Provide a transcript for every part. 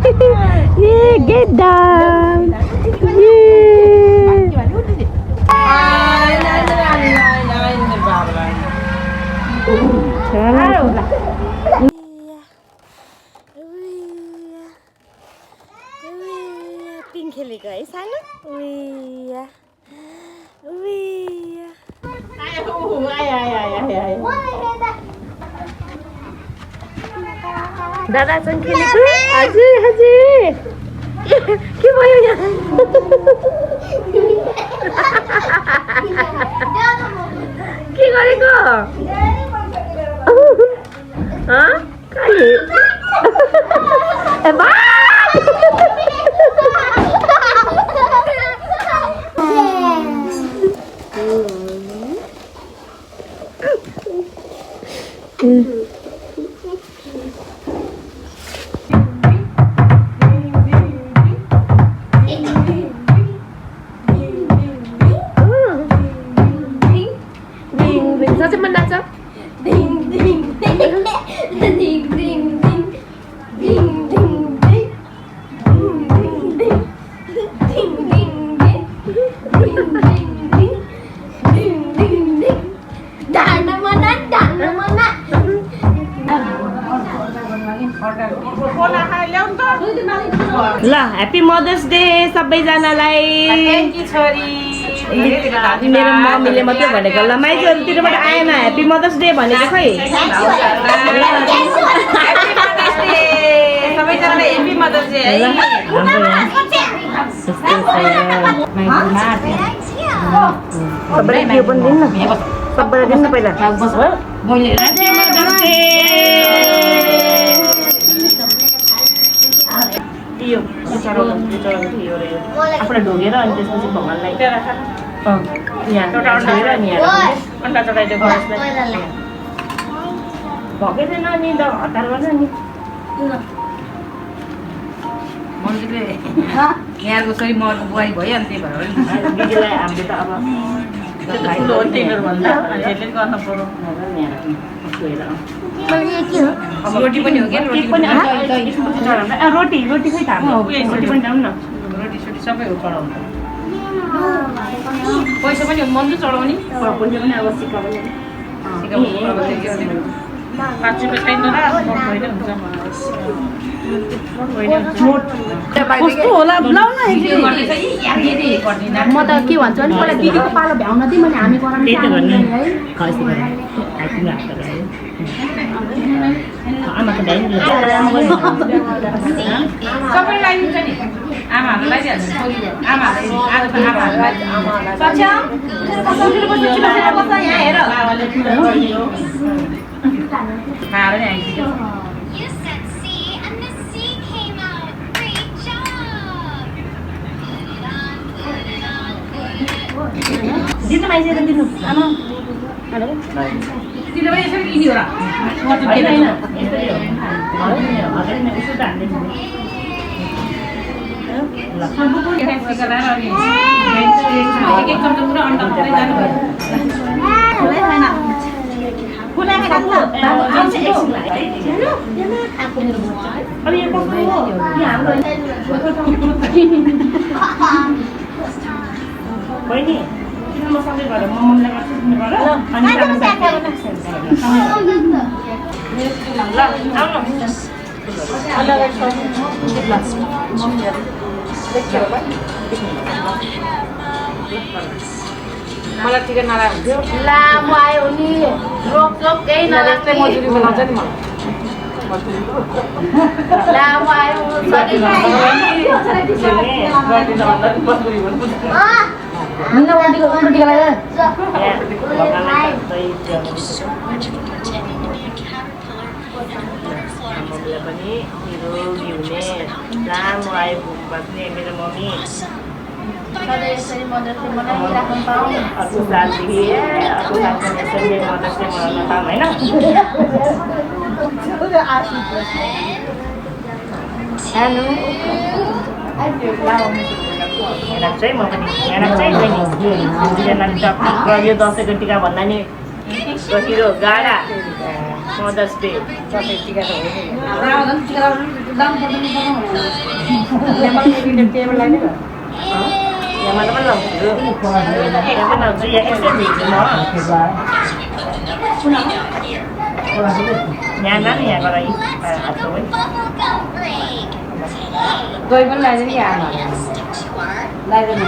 Yeah, get down. पिङ खेलेको है सानो दादासँग खेलेको हजुर हजुर के भयो यहाँ के गरेको Sao mình đã sao? Ding ding ding ding ding ding ding ding ding ding ding ल ह्याप्पी मदर्स डे सबैजनालाई मेरो मम्मीले मात्रै भनेको ल माइजहरूतिरबाट आएन ह्याप्पी मदर्स डे भनेको खै सबैजनालाई ह्याप्पी मदर्स डे है सबैलाई के पनि दिन्न सबैलाई दिन्न पहिला ह्याप्पी मदर्स डे यो आफूलाई ढोगेर अनि त्यसपछि भगवान्लाई यहाँ ढोगेर अनि अन्डा चढाइदियो गणेशलाई भएकै छैन नि हतार गर्छ नि मन्दिरले यहाँको छोरी मर्को बुहाई भयो अनि त्यही भएर दिदीलाई हामीले त अब गर्न पर्यो रोटी पनि हो क्या रोटी रोटी खै थाहा रोटी पनि जाउँ न रोटी सोटी सबै हो चढाउनु पैसा पनि हो मन्दिर चढाउने पैसा पनि अब सिकाउने 5 रुपियाँ खाइदिनु र कस्तो होला लाउ न म त के भन्छु भने पहिला दिदीको पालो भ्याउन दिई मैले हामी गराउने आमा त भ्याइन सबै लगाइदिन्छ नि आमाहरूलाई लगाइदिहाल्छ आमाहरूलाई आज त आमाहरूलाई यहाँ हेर खाएर नि आइसक्यो दिनु माइसेर दिनु आमा तिमीले पनि यसरी किन्यो र एक चम्चा पुरा अन्डा मात्रै बहिनी म सबै गरेर मम्मीलाई गर्छु तिमी गर अनि ल आउनु मलाई ठिकै नराम्रो हुन्थ्यो लामो आयो नि रोक रोक केही जस्तै मजुरी बनाउँछ नि मलाई लामो आयो पनि निरोगी हुने लामो आयो भोक बस्ने मेरो मम्मी सधैँ यसरी मद्दत मनाइराख्नु पाऊँ अर्को सालदेखि अर्को साल पनि यसरी मद्दत मनाउन पाऊँ होइन सानो हेरेको चाहिँ म पनि हेरेको चाहिँ बहिनी यो दसैँको टिका भन्दा नि कतिरो गाडा मदर्स डे दसैँ टिका त हो नि यहाँ आउँदा टिका दाम पर्दैन टेबललाई नै यहाँ मात्र लाउँछु यहाँ लाउँछु यहाँ एक्सचेन्ज हुन्छ म यहाँ न यहाँ गराइ हातको है दही पनि लगाइदिनु कि आमा लगाइदिनु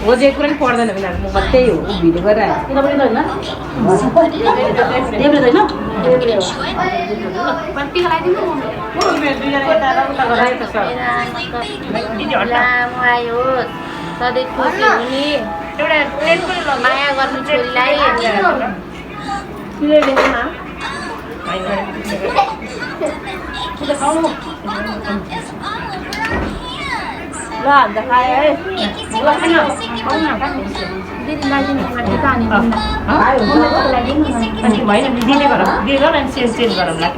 हो जे कुरा नि पर्दैन भने म त्यही हो भिडियो गरिरहेको लामो आयो सधैँ खुसी हुने एउटा माया गर्नु छोरीलाई ल अन्त खायो है अनि भएन दिने गरौँ दिएर अनि चेन्ज गरौँला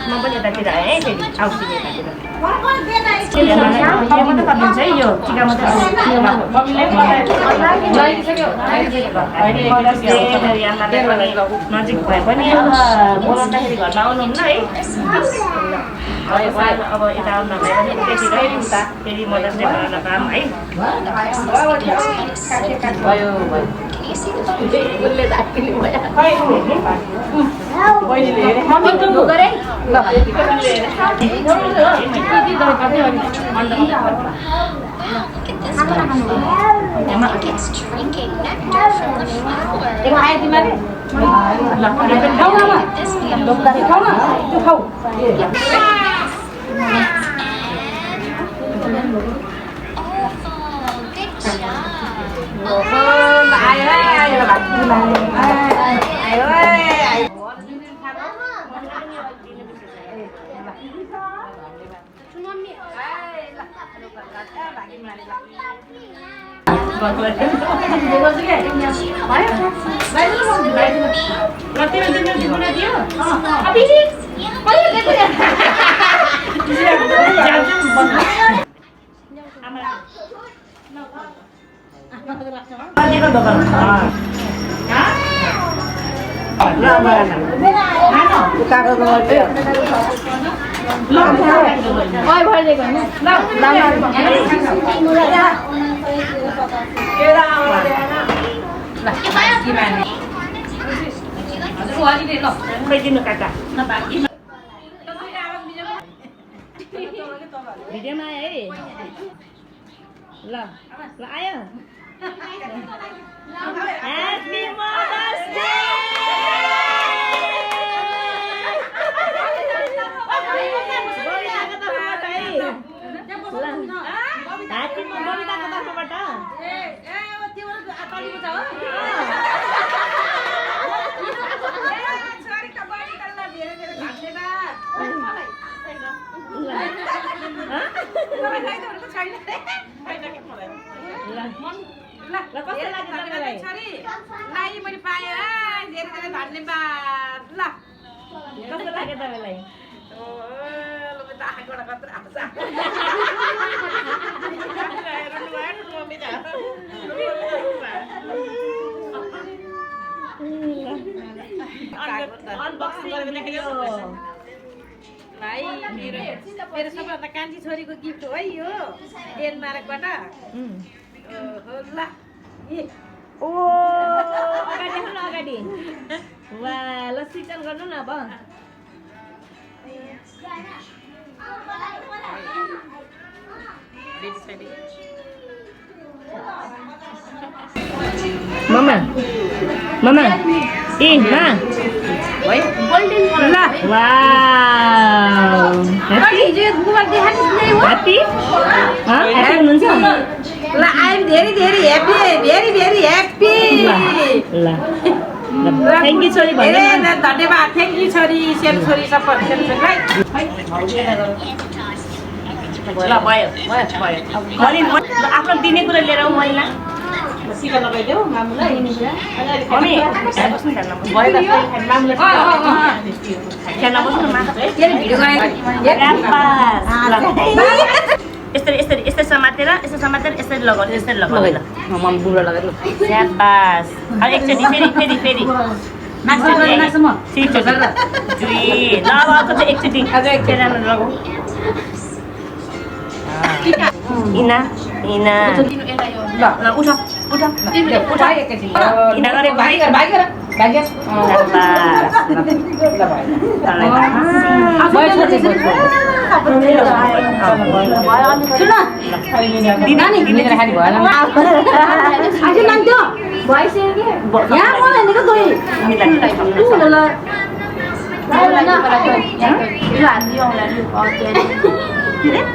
म पनि यतातिर आएँ है फेरि आउँछु यतातिर मात्रै थपिन्छ है यो टिका मात्रै नजिक भए पनि बोलाउँदाखेरि घरमा आउनुहुन्न है अब यता आउनु नभए पनि त्यतिखेर फेरि मदर्स डे बनाउन काम है दिनु काका भिडियोमा आयो है ल ल आयो ह्याप्पी मदर्स डे भाइ मेरो सबैभन्दा कान्छी छोरीको गिफ्ट हो है यो डेनमार्कबाट ल ओ अगाडि न अगाडि वा ल सिजन गर्नु न अब मम्मा मम्मा ए मा है गोल्डन कलर ल वाउ ह्यापी ह्यापी ह्यापी हुनुहुन्छ ल I am very very happy very very happy ल थ्याङ्क यू छोरी भन्नु न धन्यवाद थ्याङ्क यू छोरी सेल छोरी सबै सेल छोरी ल भयो भयो भयो आफ्नो दिने कुरा लिएर आऊ महिला टिका लगाइदेऊ मामुलाई मम्मी यहाँ बस्नु ध्यान नबस्नु मामुलाई ध्यान नबस्नु मा यसरी यसरी यसरी समातेर यसरी लगाउनु यसरी लगाउनु ल मम्मी बुढो लगाइदिनु स्याबास अब एकचोटि फेरि फेरि ठिक छ दुई ल अब अर्को चाहिँ एकचोटि अझ एकचोटि लगाऊ इना इना ल उठ उठ उठ इना गरे भाइ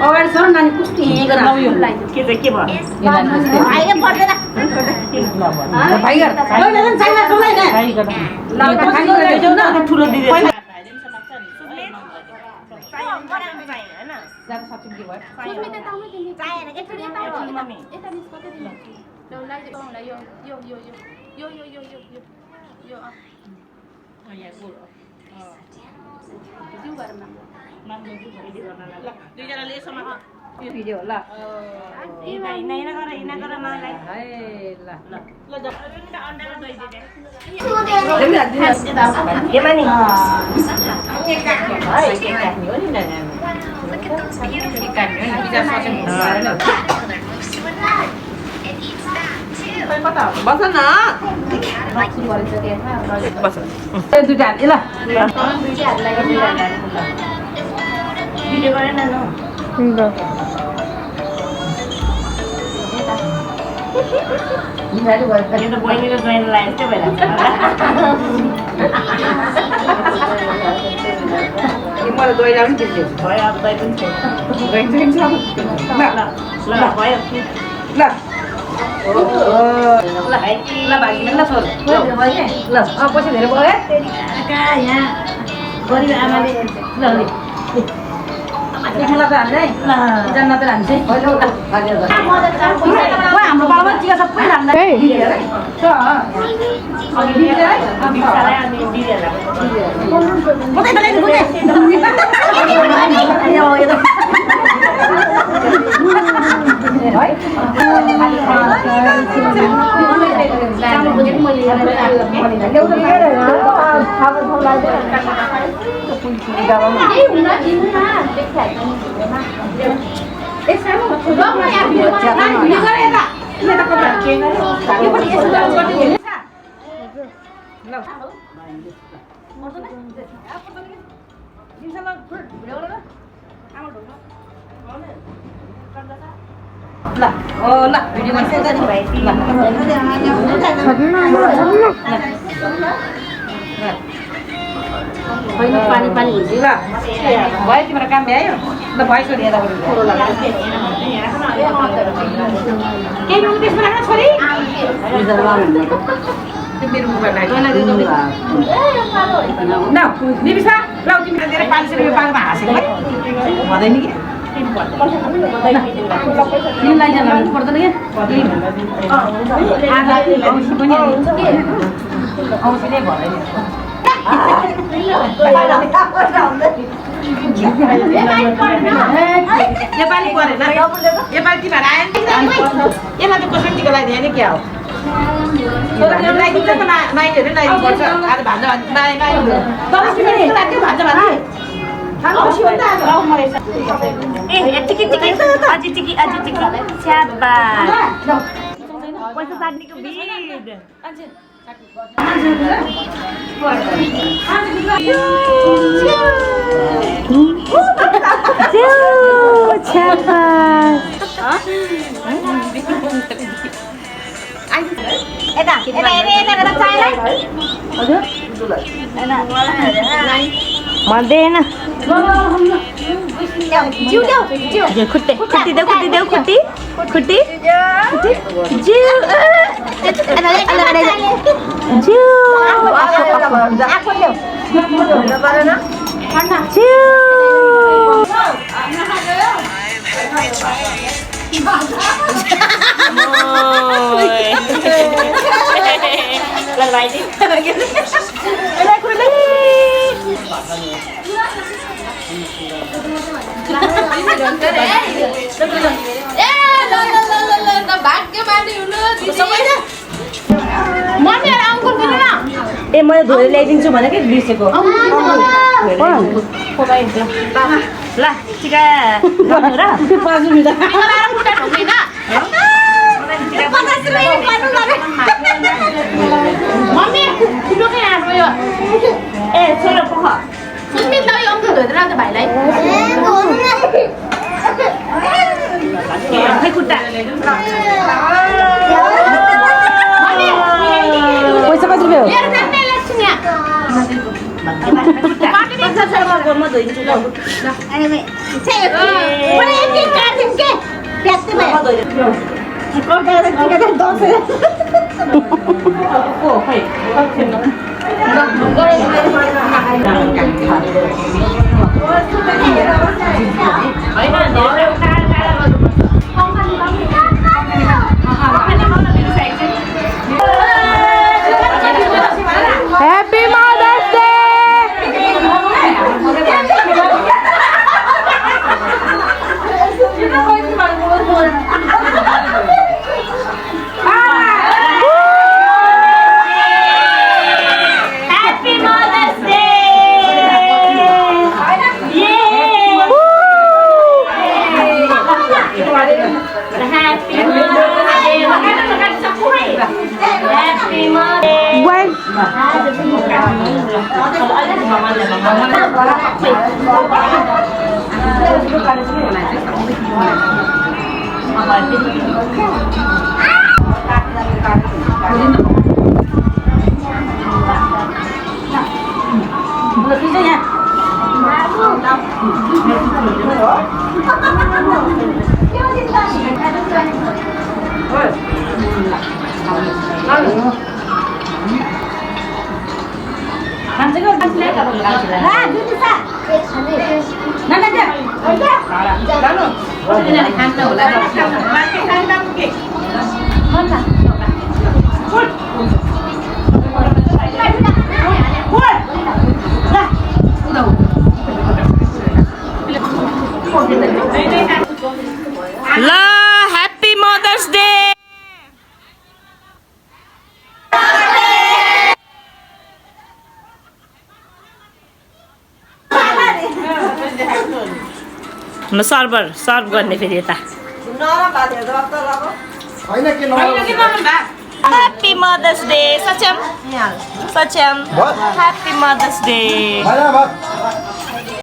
अगाडि सर नानी कुस्ती के चाहिँ के भयो ठुलो दिदी दुईजनाले समात भिडियो ल इना गर मलाई ल ल अन्डाको दही दिदे एमा नि बस न बस दुईटा हात ल भिडियो गरेन न यो त बहिनीको ज्वाइन लाइन त्यो भएर मलाई दही लाउनु के भयो अब दही पनि छैन ल भयो ल ल भागी ल छोर ल पैसा धेरै भयो यहाँ गरिब आमाले ल मलाई त हाल्दै ल जान्न त हाल्छ हाम्रो बाबा टिका सबै हाल्दा ल ओ ल भिडियो गर्छ पानी पानी हुन्छ ल भयो तिम्रो काम भ्यायो ल भयो छोरी यता केही नुन त्यसमा राख्न छोरी मेरो मोबाइल न निबिसा ल तिमीले धेरै 500 रुपियाँ पाएको हाँसेको है भन्दैन कि तिमीलाई जानु पर्दैन क्या औँसी पनि औँसी नै भयो नेपाली परेन नेपाली तिमीहरू आयो नि यसलाई त कसमेटिकको लागि नि क्या हो लगाइदिन्छ त नानीहरू लगाइदिनुपर्छ आज भान्जा ए टिकी टिकी अझै टिकी स्याबास पैसा साट्नेको भिड मर्दैन खुट्टी खुट्टी देऊ खुट्टी देऊ खुट्टी खुट्टी Lần lại đi. ए मैले धोएर ल्याइदिन्छु भनेको बिर्सेको ल टिका गर्नु र ए छोरा पख खै खुट्टा पैसा कति रुपियाँ हो म धोइदिन्छु Happy Mother's La Happy Mother's Day. म सर्भ गर्ने फेरि यता Happy Mother's Day Satyam Happy Mother's Day